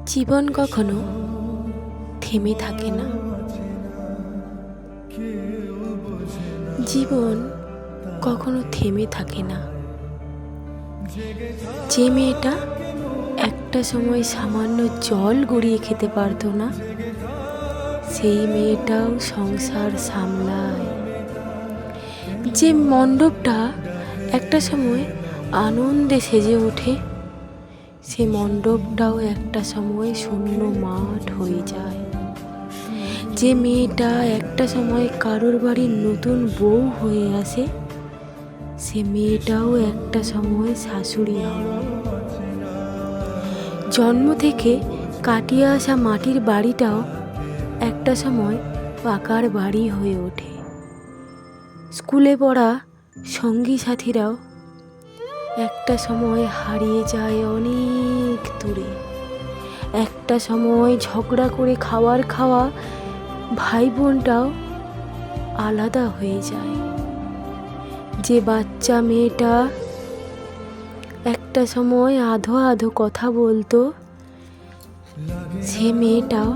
জীবন কখনো থেমে থাকে না। জীবন কখনো থেমে থাকে না। যে মেয়েটা একটা সময় সামান্য জল গড়িয়ে খেতে পারতো না, সেই মেয়েটাও সংসার সামলায়। যে মণ্ডপটা একটা সময় আনন্দে সেজে ওঠে, সে মণ্ডপটাও একটা সময় শূন্য মাঠ হয়ে যায়। যে মেয়েটা একটা সময় কারোর বাড়ির নতুন বউ হয়ে আসে, সে মেয়েটাও একটা সময় শাশুড়ি হয়। জন্ম থেকে কাটিয়ে আসা মাটির বাড়িটাও একটা সময় পাকার বাড়ি হয়ে ওঠে। স্কুলে পড়া সঙ্গী সাথীরাও একটা সময় হারিয়ে যায় অনেক দূরে। একটা সময় ঝগড়া করে খাওয়া ভাই বোনটাও আলাদা হয়ে যায়। যে বাচ্চা মেয়েটা একটা সময় আধো আধো কথা বলতো, সে মেয়েটাও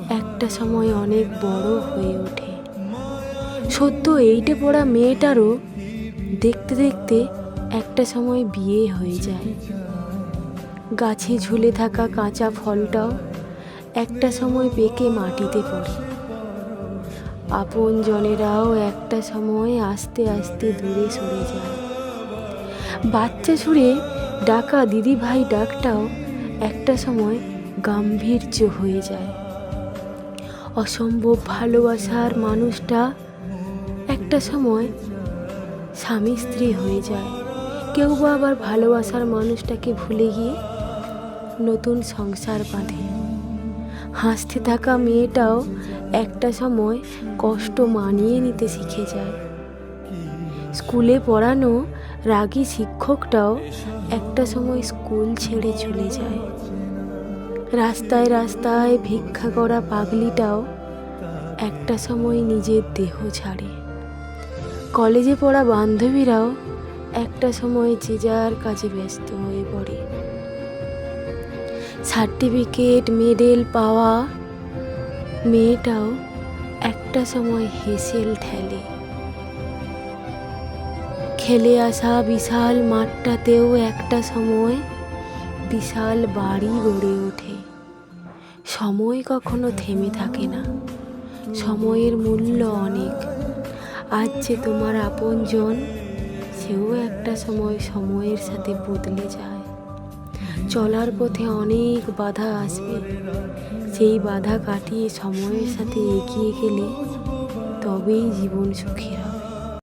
একটা সময় অনেক বড় হয়ে ওঠে। সদ্য এইটে পড়া মেয়েটারও দেখতে দেখতে একটা সময় বিয়ে হয়ে যায়। গাছে ঝুলে থাকা কাঁচা ফলটাও একটা সময় পেকে মাটিতে পড়ে। আপন জনেরাও একটা সময় আস্তে আস্তে দূরে সরে যায়। বাচ্চা সুরে ডাকা দিদি ভাই ডাকটাও একটা সময় গাম্ভীর্য হয়ে যায়। অসম্ভব ভালোবাসার মানুষটা একটা সময় স্বামী স্ত্রী হয়ে যায়। কেউ বা আবার ভালোবাসার মানুষটাকে ভুলে গিয়ে নতুন সংসার বাঁধে। হাসতে থাকা মেয়েটাও একটা সময় কষ্ট মানিয়ে নিতে শিখে যায়। স্কুলে পড়ানো রাগী শিক্ষকটাও একটা সময় স্কুল ছেড়ে চলে যায়। রাস্তায় রাস্তায় ভিক্ষা করা পাগলিটাও একটা সময় নিজের দেহ ছাড়ে। কলেজে পড়া বান্ধবীরাও একটা সময় যে যার কাজে ব্যস্ত হয়ে পড়ে। সার্টিফিকেট মেডেল পাওয়া মেয়েটাও একটা সময় হেসেল ঠেলে। খেলে আসা বিশাল মাঠটাতেও একটা সময় বিশাল বাড়ি গড়ে ওঠে। সময় কখনো থেমে থাকে না। সময়ের মূল্য অনেক। আজ যে তোমার আপনজন, সেও একটা সময় সময়ের সাথে বদলে যায়। চলার পথে অনেক বাধা আসবে, সেই বাধা কাটিয়ে সময়ের সাথে এগিয়ে গেলে তবেই জীবন সুখী হয়।